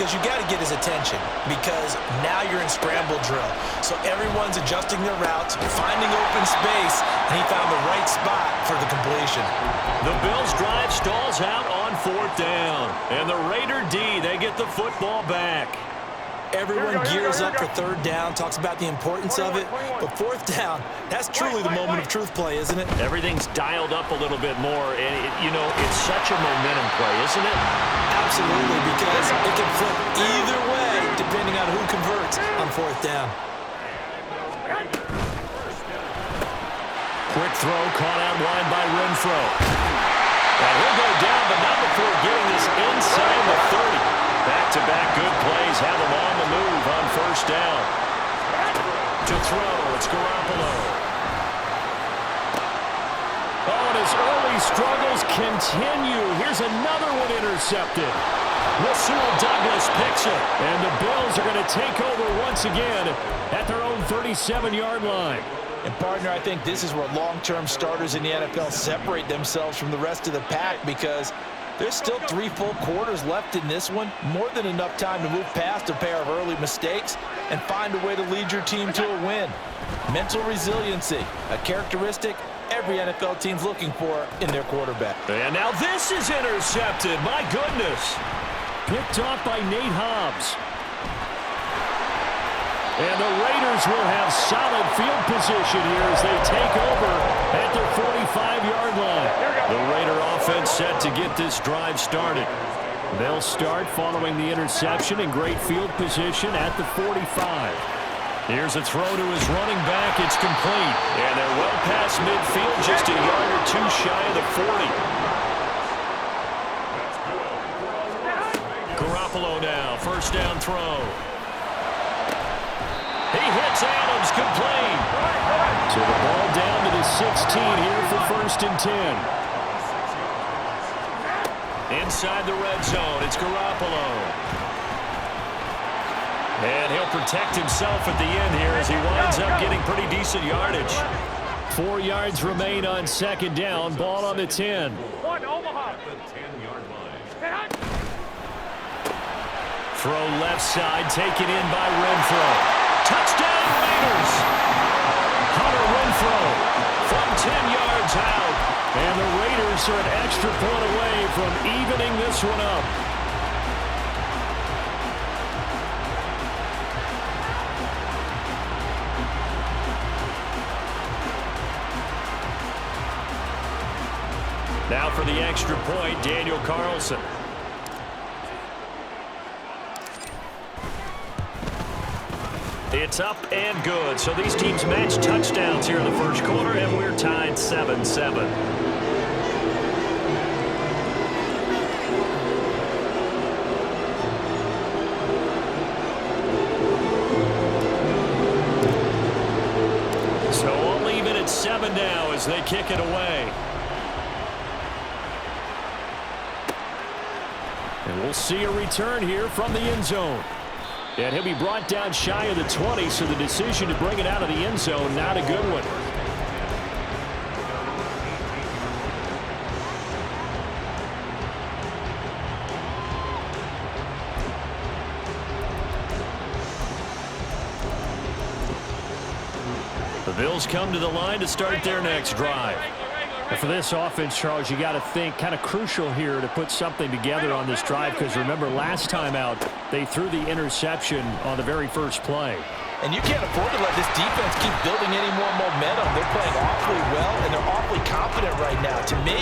because you got to get his attention because now you're in scramble drill. So everyone's adjusting their routes, finding open space, and he found the right spot for the completion. The Bills drive stalls out on 4th down. And the Raider D, they get the football back. Everyone gears up for 3rd down, talks about the importance of it. But 4th down, that's truly the moment of truth play, isn't it? Everything's dialed up a little bit more. And, it's such a momentum play, isn't it? Absolutely, because it can flip either way depending on who converts on 4th down. Quick throw caught out wide by Renfro. And he'll go down, but not before getting this inside the 30. Back-to-back good plays have him on the move on 1st down. To throw, it's Garoppolo. Oh, and his early struggles continue. Here's another one intercepted. Rasul Douglas picks it. And the Bills are going to take over once again at their own 37-yard line. And, partner, I think this is where long-term starters in the NFL separate themselves from the rest of the pack because there's still 3 full quarters left in this one. More than enough time to move past a pair of early mistakes and find a way to lead your team to a win. Mental resiliency, a characteristic every NFL team's looking for in their quarterback. And now this is intercepted. My goodness. Picked off by Nate Hobbs. And the Raiders will have solid field position here as they take over at their 45-yard line. The Raider offense set to get this drive started. They'll start following the interception in great field position at the 45. Here's a throw to his running back. It's complete. And they're well past midfield, just a yard or two shy of the 40. Garoppolo now, 1st down throw. He hits Adams, complete. So the ball down to the 16 here for 1st and 10. Inside the red zone, it's Garoppolo. And he'll protect himself at the end here as he winds up getting pretty decent yardage. 4 yards remain on 2nd down, ball on the 10. Throw left side, taken in by Renfro. Touchdown, Raiders! Hunter Renfro from 10 yards out. And the Raiders are an extra point away from evening this one up. Now for the extra point, Daniel Carlson. It's up and good. So these teams match touchdowns here in the 1st quarter, and we're tied 7-7. So we'll leave it at 7 now as they kick it away. And we'll see a return here from the end zone. And he'll be brought down shy of the 20, so the decision to bring it out of the end zone, not a good one. The Bills come to the line to start their next drive. And for this offense, Charles, you got to think kind of crucial here to put something together on this drive because remember last time out they threw the interception on the very first play. And you can't afford to let this defense keep building any more momentum. They're playing awfully well and they're awfully confident right now. To me,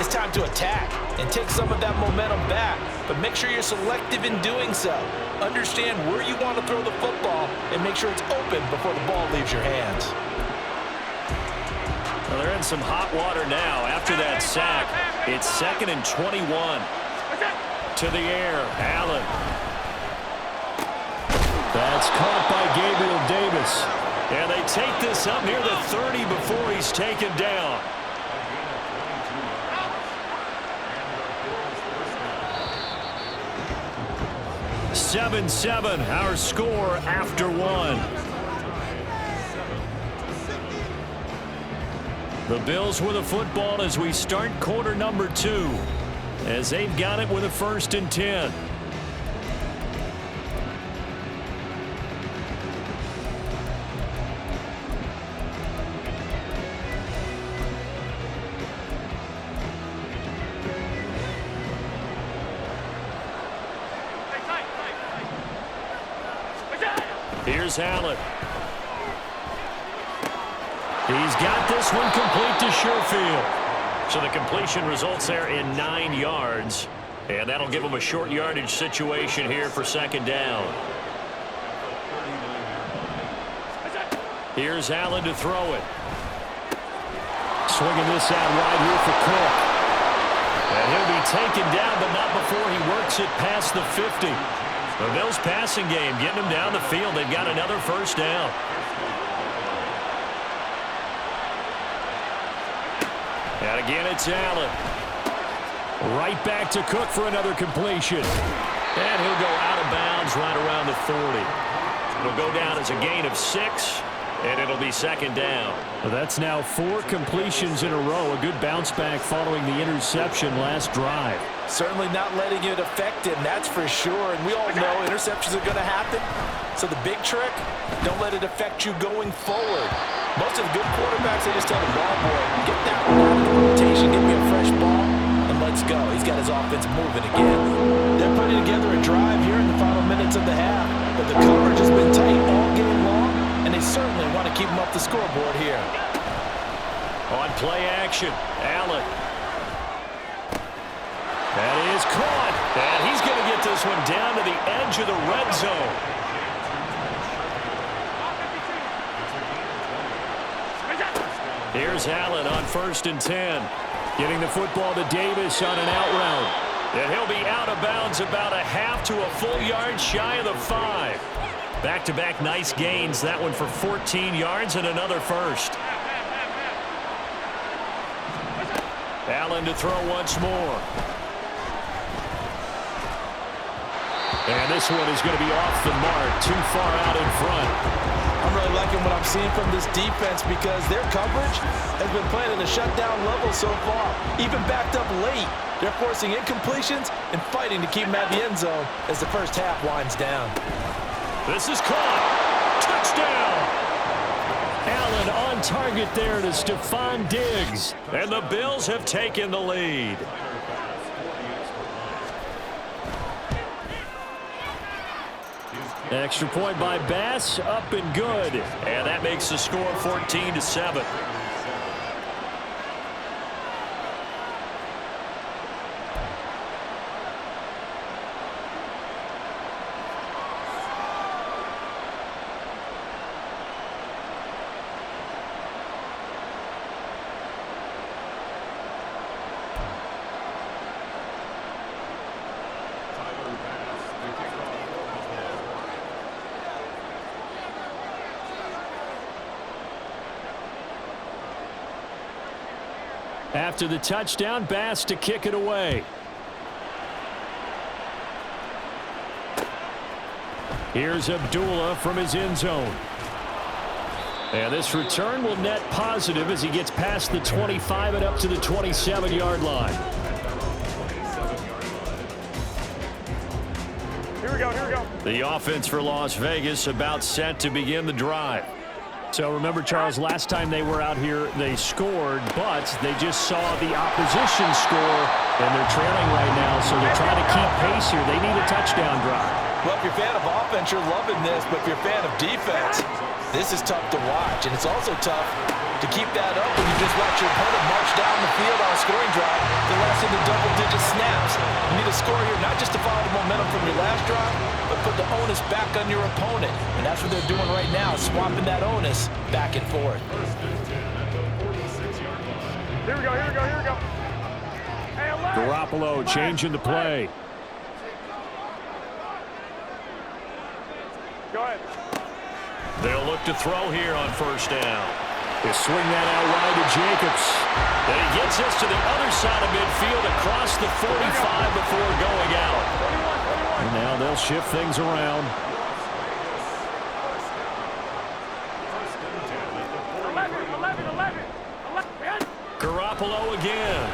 it's time to attack and take some of that momentum back, but make sure you're selective in doing so. Understand where you want to throw the football and make sure it's open before the ball leaves your hands. Well, they're in some hot water now after that sack. It's 2nd and 21. To the air, Allen. That's caught by Gabriel Davis. And they take this up near the 30 before he's taken down. (7-7) our score after one. The Bills with a football as we start quarter number 2. As they've got it with a 1st and 10. Here's Allen. He's got this one complete to Sherfield. So the completion results there in 9 yards. And that'll give him a short yardage situation here for second down. Here's Allen to throw it. Swinging this out wide here for Cook. And he'll be taken down, but not before he works it past the 50. The Bills passing game getting them down the field. They've got another first down. And again, it's Allen. Right back to Cook for another completion. And he'll go out of bounds right around the 40. It'll go down as a gain of 6, and it'll be second down. Well, that's now 4 completions in a row. A good bounce back following the interception last drive. Certainly not letting it affect him, that's for sure. And we all know interceptions are going to happen. So the big trick, don't let it affect you going forward. Most of the good quarterbacks, they just tell the ball boy, get that one out of the rotation, give me a fresh ball, and let's go. He's got his offense moving again. They're putting together a drive here in the final minutes of the half, but the coverage has been tight all game long, and they certainly want to keep him off the scoreboard here. On play action, Allen. That is caught, and he's going to get this one down to the edge of the red zone. Here's Allen on 1st and 10. Getting the football to Davis on an out route. And he'll be out of bounds about a half to a full yard shy of the 5. Back-to-back nice gains. That one for 14 yards and another first. Allen to throw once more. And this one is going to be off the mark. Too far out in front. I'm really liking what I'm seeing from this defense because their coverage has been playing at a shutdown level so far. Even backed up late, they're forcing incompletions and fighting to keep them at the end zone as the first half winds down. This is caught. Touchdown. Allen on target there to Stephon Diggs. And the Bills have taken the lead. Extra point by Bass, up and good. And that makes the score 14-7. After the touchdown, Bass to kick it away. Here's Abdullah from his end zone. And this return will net positive as he gets past the 25 and up to the 27-yard line. Here we go, here we go. The offense for Las Vegas about set to begin the drive. So remember, Charles, last time they were out here, they scored, but they just saw the opposition score, and they're trailing right now, so they're trying to keep pace here. They need a touchdown drive. Well, if you're a fan of offense, you're loving this, but if you're a fan of defense, this is tough to watch, and it's also tough to keep that up when you just watch your opponent march down the field on a scoring drive to last into double-digit snaps. You need a score here, not just to follow the momentum from your last drive, but put the onus back on your opponent. And that's what they're doing right now, swapping that onus back and forth. Here we go, here we go, here we go. Hey, Garoppolo changing the play. Go ahead. They'll look to throw here on first down. They swing that out wide to Jacobs. And he gets us to the other side of midfield across the 45 before going out. And now they'll shift things around. 11. Garoppolo again.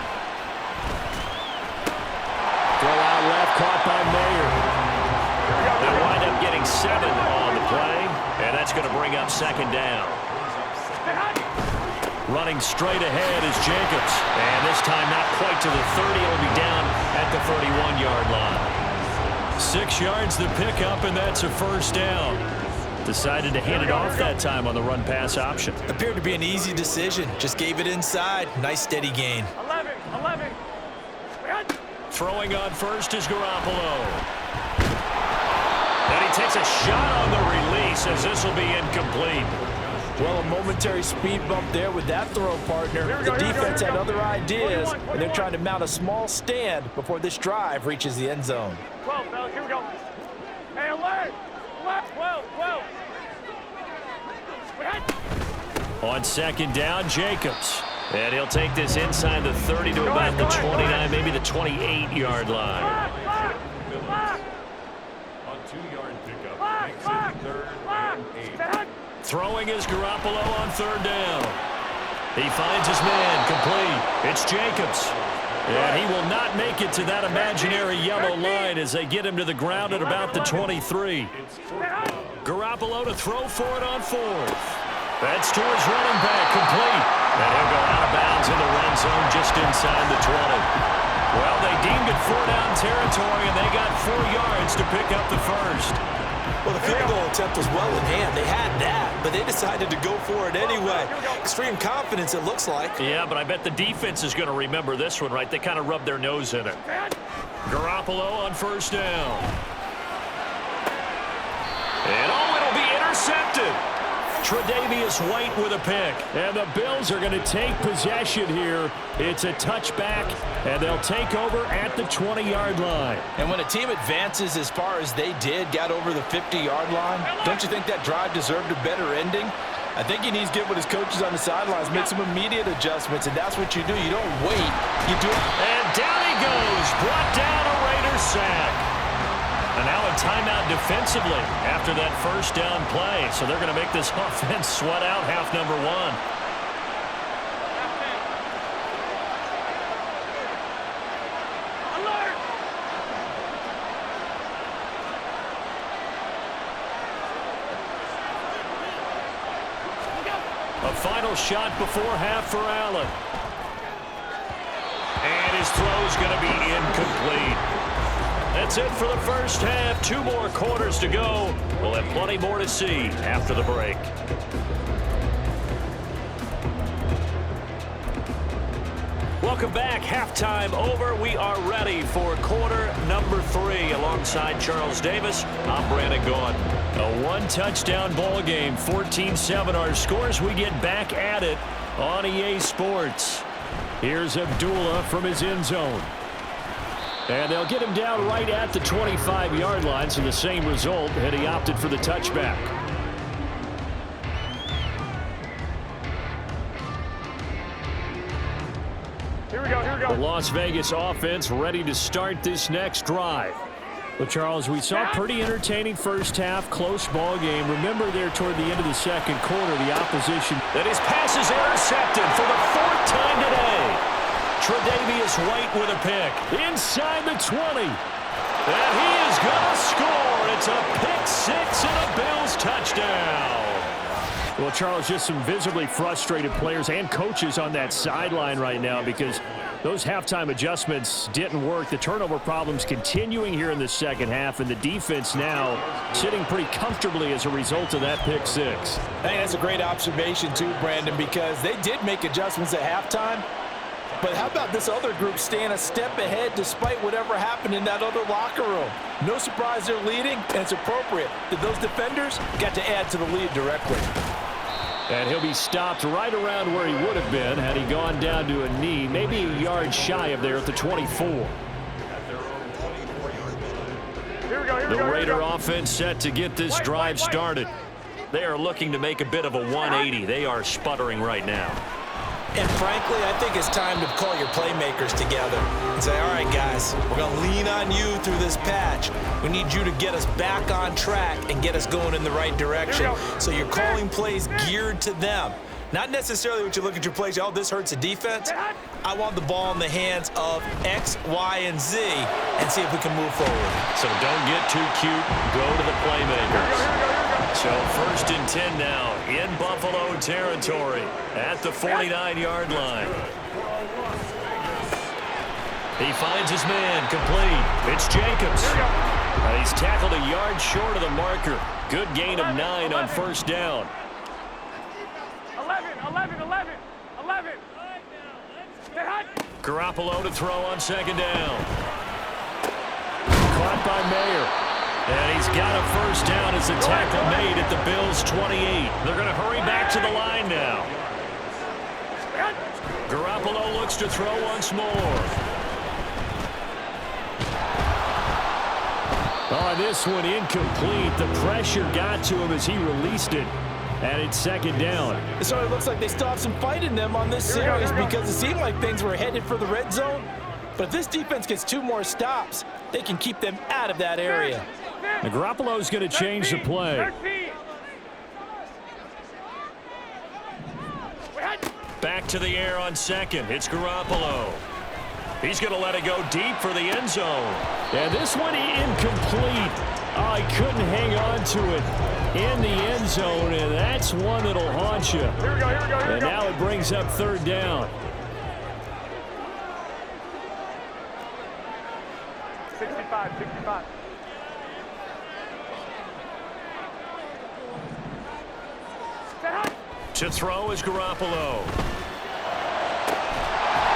Throw out left, caught by Mayer. They wind up getting 7 on the play, and that's going to bring up second down. Running straight ahead is Jacobs, and this time not quite to the 30. It'll be down at the 31-yard line. 6 yards the pickup, and that's a first down. Decided to hand it off that time on the run-pass option. Appeared to be an easy decision. Just gave it inside. Nice steady gain. 11. Throwing on first is Garoppolo. And he takes a shot on the release as this will be incomplete. Well, a momentary speed bump there with that throw, partner. The defense had other ideas, and they're trying to mount a small stand before this drive reaches the end zone. 12, fellas, here we go. Hey, left, 12. On second down, Jacobs. And he'll take this inside the 30 to about the 29, maybe the 28-yard line. On 2-yard pickup, makes it 3rd and 8. Throwing is Garoppolo on third down. He finds his man, complete. It's Jacobs. And he will not make it to that imaginary yellow line as they get him to the ground at about the 23. Garoppolo to throw for it on fourth. That's to his running back, complete. And he'll go out of bounds in the red zone just inside the 20. Well, they deemed it 4-down territory, and they got 4 yards to pick up the first. Well, the field goal attempt was well in hand. They had that, but they decided to go for it anyway. Extreme confidence, it looks like. Yeah, but I bet the defense is going to remember this one, right? They kind of rubbed their nose in it. Garoppolo on first down. And it'll be intercepted. Tre'Davious White with a pick. And the Bills are going to take possession here. It's a touchback, and they'll take over at the 20-yard line. And when a team advances as far as they did, got over the 50-yard line, don't you think that drive deserved a better ending? I think he needs to get with his coaches on the sidelines, make some immediate adjustments, and that's what you do. You don't wait. You do it. And down he goes. Brought down a Raiders sack. And now a timeout defensively after that first down play. So they're going to make this offense sweat out half number one. A final shot before half for Allen. And his throw's going to be incomplete. That's it for the first half. 2 more quarters to go. We'll have plenty more to see after the break. Welcome back. Halftime over. We are ready for quarter number 3. Alongside Charles Davis, I'm Brandon Gaudin. A 1-touchdown ball game. 14-7 our scores. We get back at it on EA Sports. Here's Abdullah from his end zone. And they'll get him down right at the 25-yard line, so the same result, and he opted for the touchback. Here we go. The Las Vegas offense ready to start this next drive. Well, Charles, we saw a pretty entertaining first half, close ball game. Remember there toward the end of the second quarter, the opposition. That his pass is intercepted for the 4th time today. Tre'Davious White with a pick. Inside the 20. And he is going to score. It's a pick 6 and a Bills touchdown. Well, Charles, just some visibly frustrated players and coaches on that sideline right now because those halftime adjustments didn't work. The turnover problems continuing here in the second half, and the defense now sitting pretty comfortably as a result of that pick 6. I think that's a great observation too, Brandon, because they did make adjustments at halftime. But how about this other group staying a step ahead despite whatever happened in that other locker room? No surprise they're leading, and it's appropriate that those defenders got to add to the lead directly. And he'll be stopped right around where he would have been had he gone down to a knee, maybe a yard shy of there at the 24. The Raider offense set to get this drive started. They are looking to make a bit of a 180. They are sputtering right now. And frankly, I think it's time to call your playmakers together and say, all right, guys, we're going to lean on you through this patch. We need you to get us back on track and get us going in the right direction. So you're calling plays geared to them. Not necessarily what you look at your plays, oh, this hurts the defense. I want the ball in the hands of X, Y, and Z and see if we can move forward. So don't get too cute. Go to the playmakers. So 1st and 10 now in Buffalo territory at the 49-yard line. He finds his man complete. It's Jacobs. He's tackled a yard short of the marker. Good gain of 9 on first down. 11. Garoppolo to throw on second down. Caught by Mayer. And he's got a first down as the tackle made at the Bills' 28. They're going to hurry back to the line now. Garoppolo looks to throw once more. Oh, this one incomplete. The pressure got to him as he released it. And it's second down. It sort of looks like they still have some fight in them on this series because it seemed like things were headed for the red zone. But if this defense gets 2 more stops, they can keep them out of that area. Now, Garoppolo's going to change the play. Back to the air on second. It's Garoppolo. He's going to let it go deep for the end zone. And this one incomplete. Oh, he couldn't hang on to it in the end zone, and that's one that'll haunt you. Here we go. And now it brings up third down. 65. To throw is Garoppolo.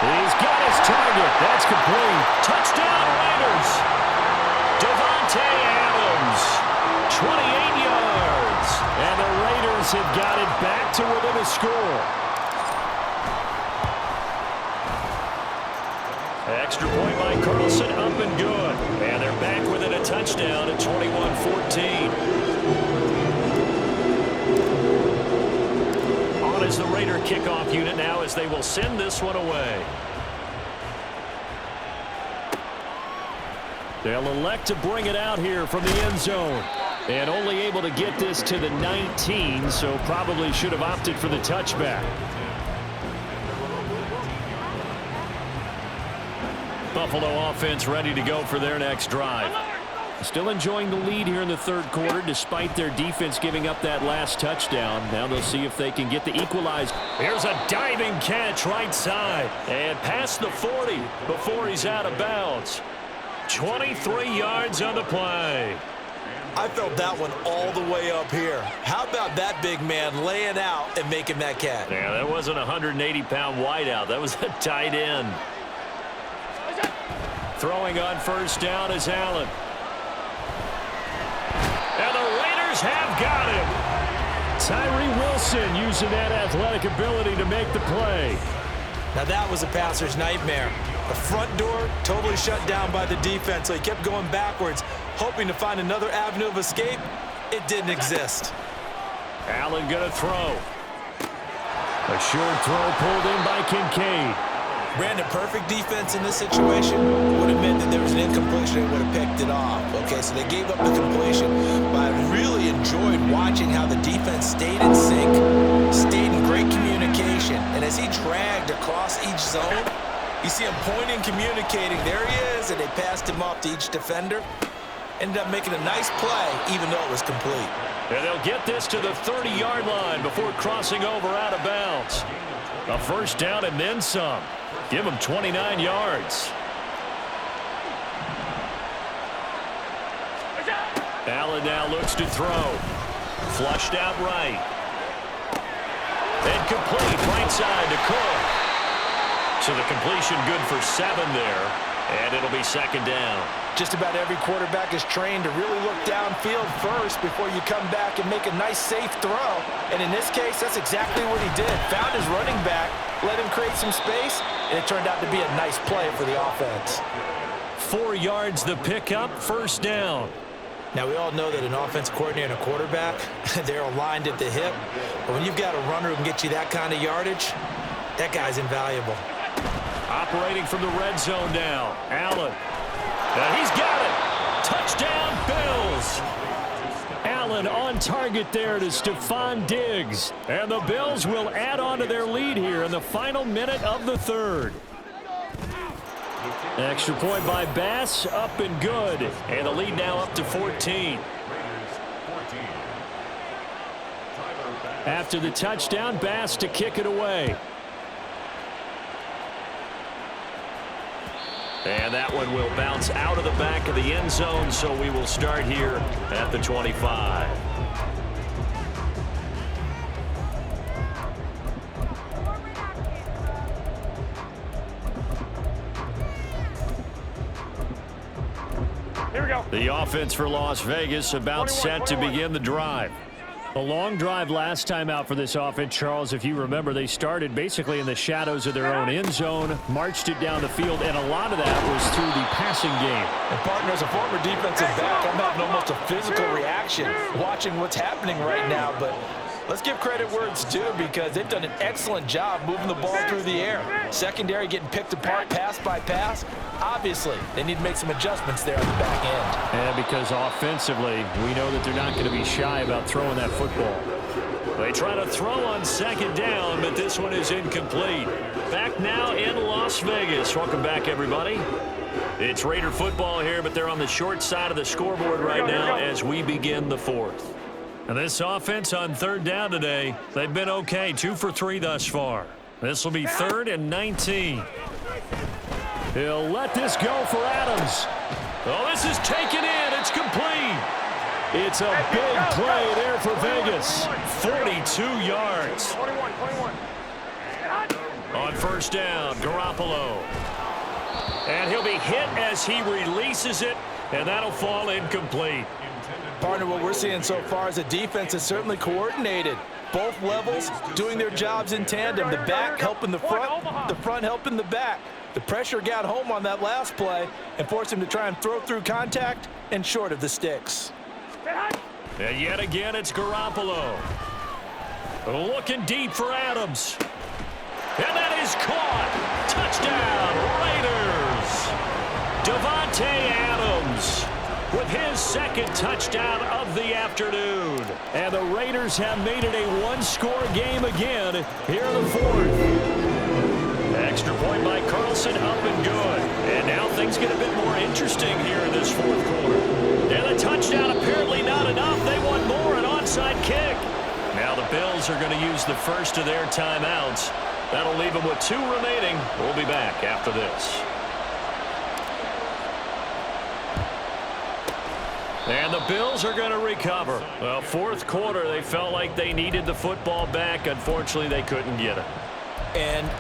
He's got his target. That's complete. Touchdown Raiders. Devontae Adams. 28 yards. And the Raiders have got it back to within a score. Extra point by Carlson, up and good. And they're back within a touchdown at 21-14. On is the Raider kickoff unit now as they will send this one away. They'll elect to bring it out here from the end zone. And only able to get this to the 19, so probably should have opted for the touchback. Buffalo offense ready to go for their next drive. Still enjoying the lead here in the third quarter despite their defense giving up that last touchdown. Now they'll see if they can get the equalizer. Here's a diving catch right side. And past the 40 before he's out of bounds. 23 yards on the play. I felt that one all the way up here. How about that big man laying out and making that catch? Yeah, that wasn't a 180-pound wideout. That was a tight end. Throwing on first down is Allen. And the Raiders have got him. Tyree Wilson using that athletic ability to make the play. Now that was a passer's nightmare. The front door totally shut down by the defense, so he kept going backwards, hoping to find another avenue of escape. It didn't exist. Allen gonna throw. A short throw pulled in by Kincaid. Brandon, perfect defense in this situation would have meant that there was an incompletion and would have picked it off. Okay, so they gave up the completion, but I really enjoyed watching how the defense stayed in sync, stayed in great communication, and as he dragged across each zone, you see him pointing, communicating. There he is, and they passed him off to each defender. Ended up making a nice play, even though it was complete. And they'll get this to the 30-yard line before crossing over out of bounds. A first down and then some. Give him 29 yards. Allen now looks to throw. Flushed out right. And complete right side to Cook. So the completion good for 7 there. And it'll be second down. Just about every quarterback is trained to really look downfield first before you come back and make a nice, safe throw. And in this case, that's exactly what he did. Found his running back, let him create some space, and it turned out to be a nice play for the offense. 4 yards the pickup, first down. Now, we all know that an offense coordinator and a quarterback, they're aligned at the hip. But when you've got a runner who can get you that kind of yardage, that guy's invaluable. Operating from the red zone now. Allen. And he's got it. Touchdown, Bills. Allen on target there to Stephon Diggs. And the Bills will add on to their lead here in the final minute of the third. Extra point by Bass, up and good. And the lead now up to 14. After the touchdown, Bass to kick it away. And that one will bounce out of the back of the end zone, so we will start here at the 25. Here we go. The offense for Las Vegas about set to begin the drive. A long drive last time out for this offense, Charles. If you remember, they started basically in the shadows of their own end zone, marched it down the field, and a lot of that was through the passing game. And partner, as a former defensive back, I'm having almost a physical reaction watching what's happening right now. But let's give credit where it's due, because they've done an excellent job moving the ball through the air. Secondary getting picked apart pass by pass. Obviously, they need to make some adjustments there on the back end. And because offensively, we know that they're not going to be shy about throwing that football. They try to throw on second down, but this one is incomplete. Back now in Las Vegas. Welcome back, everybody. It's Raider football here, but they're on the short side of the scoreboard right now as we begin the fourth. And this offense on third down today, they've been okay. 2 for 3 thus far. This will be 3rd and 19. He'll let this go for Adams. Oh, this is taken in. It's complete. It's a big play there for Vegas. 42 yards. 21. On first down, Garoppolo. And he'll be hit as he releases it, and that'll fall incomplete. Partner, what we're seeing so far is a defense that's certainly coordinated. Both levels doing their jobs in tandem. The back helping the front helping the back. The pressure got home on that last play and forced him to try and throw through contact and short of the sticks. And yet again, it's Garoppolo. Looking deep for Adams. And that is caught. Touchdown, Raiders. Davante Adams with his second touchdown of the afternoon. And the Raiders have made it a one-score game again here in the fourth. Extra point by Carlson, up and good. And now things get a bit more interesting here in this fourth quarter. And the touchdown apparently not enough. They want more, an onside kick. Now the Bills are going to use the first of their timeouts. That'll leave them with 2 remaining. We'll be back after this. And the Bills are going to recover. Well, fourth quarter, they felt like they needed the football back. Unfortunately, they couldn't get it. And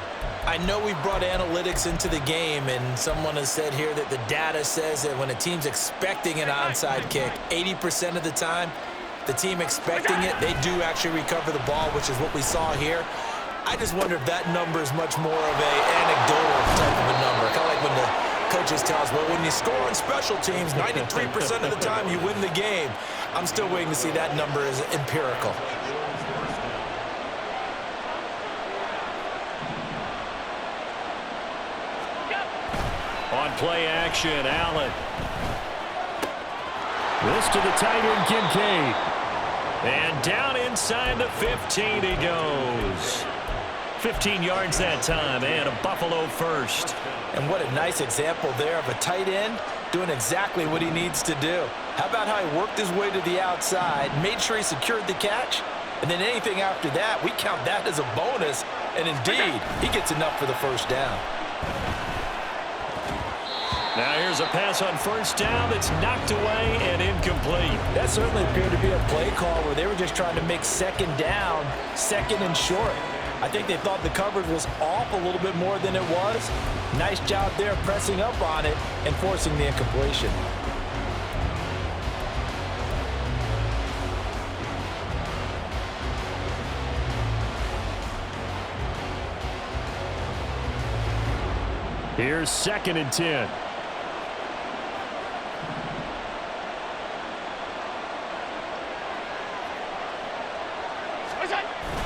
I know we brought analytics into the game, and someone has said here that the data says that when a team's expecting an onside kick, 80% of the time, the team expecting it, they do actually recover the ball, which is what we saw here. I just wonder if that number is much more of an anecdotal type of a number. Kind of like when the coaches tell us, well, when you score on special teams, 93% of the time you win the game. I'm still waiting to see that number as empirical. On play action, Allen. This to the tight end, Kincaid. And down inside the 15 he goes. 15 yards that time, and a Buffalo first. And what a nice example there of a tight end doing exactly what he needs to do. How about how he worked his way to the outside, made sure he secured the catch, and then anything after that, we count that as a bonus. And indeed, he gets enough for the first down. Now here's a pass on first down that's knocked away and incomplete. That certainly appeared to be a play call where they were just trying to make second down, second and short. I think they thought the coverage was off a little bit more than it was. Nice job there pressing up on it and forcing the incompletion. Here's 2nd and 10.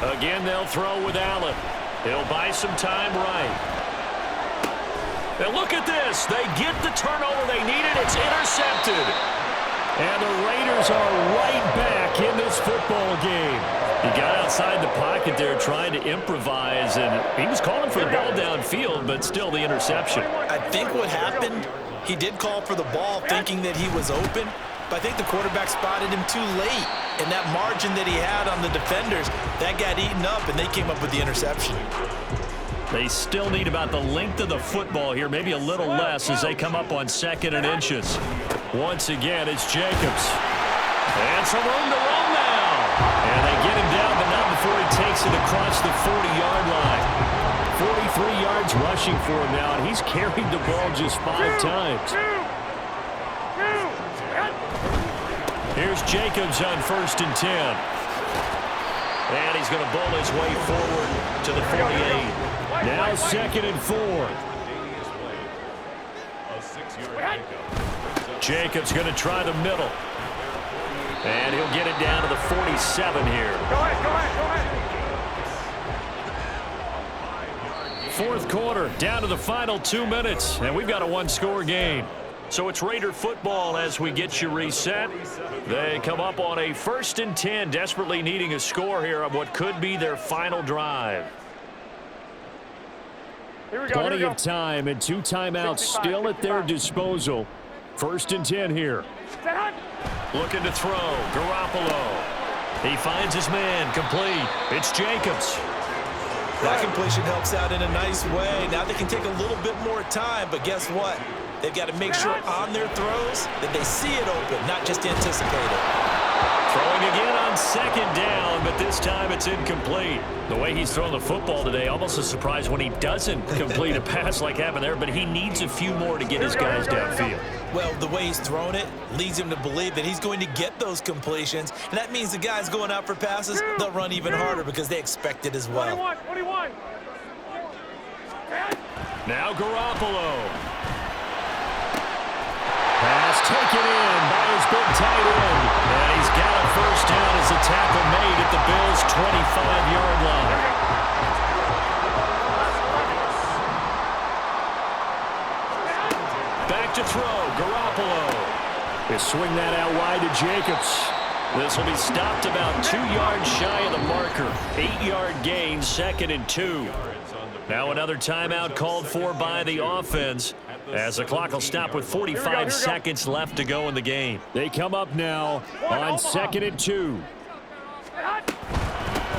Again, they'll throw with Allen. He'll buy some time right. And look at this. They get the turnover they needed. It's intercepted. And the Raiders are right back in this football game. He got outside the pocket there trying to improvise, and he was calling for the ball downfield, but still the interception. I think what happened, he did call for the ball thinking that he was open, but I think the quarterback spotted him too late. And that margin that he had on the defenders, that got eaten up, and they came up with the interception. They still need about the length of the football here, maybe a little less as they come up on 2nd and inches. Once again, it's Jacobs. And some room to run now. And they get him down, but not before he takes it across the 40-yard line. 43 yards rushing for him now, and he's carried the ball just 5 times. Here's Jacobs on 1st and 10. And he's going to bowl his way forward to the 48. Now 2nd and 4. Jacobs going to try the middle. And he'll get it down to the 47 here. Go ahead. 4th quarter, down to the final 2 minutes, and we've got a 1-score game. So it's Raider football as we get you reset. They come up on a 1st and 10, desperately needing a score here on what could be their final drive. Plenty of time and 2 timeouts still at their disposal. 1st and 10 here. Looking to throw, Garoppolo. He finds his man, complete. It's Jacobs. That completion helps out in a nice way. Now they can take a little bit more time, but guess what? They've got to make sure on their throws that they see it open, not just anticipate it. Throwing again on 2nd down, but this time it's incomplete. The way he's thrown the football today, almost a surprise when he doesn't complete a pass like happened there, but he needs a few more to get his guys downfield. Well, the way he's thrown it leads him to believe that he's going to get those completions, and that means the guys going out for passes, they'll run even harder because they expect it as well. 21. Now Garoppolo. Pass taken in by his big tight end. And he's got a 1st down as the tackle made at the Bills' 25-yard line. Back to throw, Garoppolo. They swing that out wide to Jacobs. This will be stopped about 2 yards shy of the marker. 8-yard gain, 2nd and 2. Now another timeout called for by the offense, as the clock will stop with 45 seconds left to go in the game. They come up now on 2nd and 2.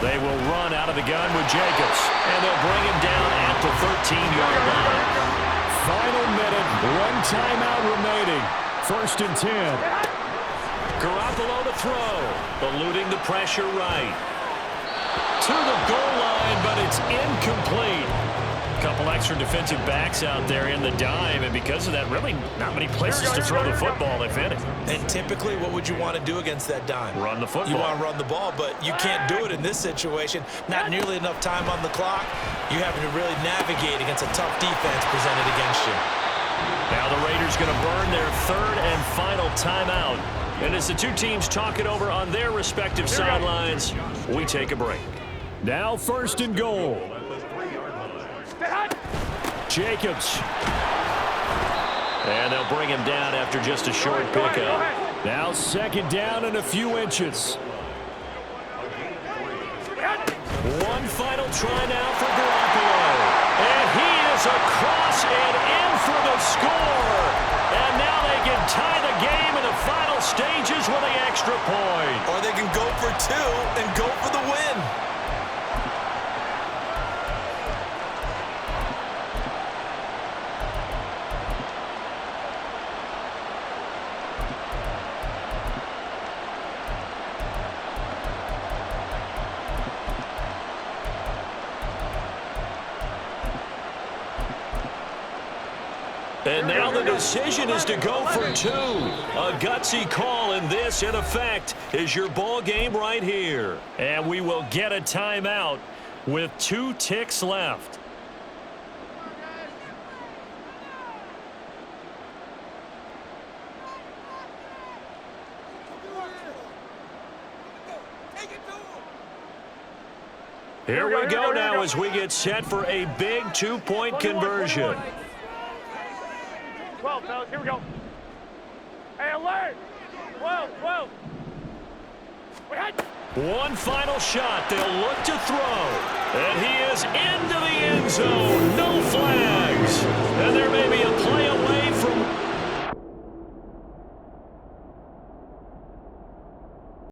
They will run out of the gun with Jacobs, and they'll bring him down at the 13-yard line. Final minute, 1 timeout remaining. 1st and 10. Garoppolo to throw, eluding the pressure right. To the goal line, but it's incomplete. Couple extra defensive backs out there in the dime, and because of that, really not many places to throw the football, if any. And typically, what would you want to do against that dime? Run the football. You want to run the ball, but you can't do it in this situation. Not nearly enough time on the clock. You're having to really navigate against a tough defense presented against you. Now the Raiders going to burn their 3rd and final timeout. And as the two teams talk it over on their respective sidelines, we take a break. Now 1st and goal. Jacobs. And they'll bring him down after just a short pickup. Now 2nd down and a few inches. One final try now for Garoppolo. And he is across and in for the score. And now they can tie the game in the final stages with the extra point. Or they can go for 2 and go for the win. And now the decision is to go for 2. A gutsy call, and this, in effect, is your ball game right here. And we will get a timeout with 2 ticks left. Here we go now as we get set for a big 2-point conversion. 12, fellas, here we go. Hey, alert! 12. One final shot. They'll look to throw. And he is into the end zone. No flags. And there may be a play away from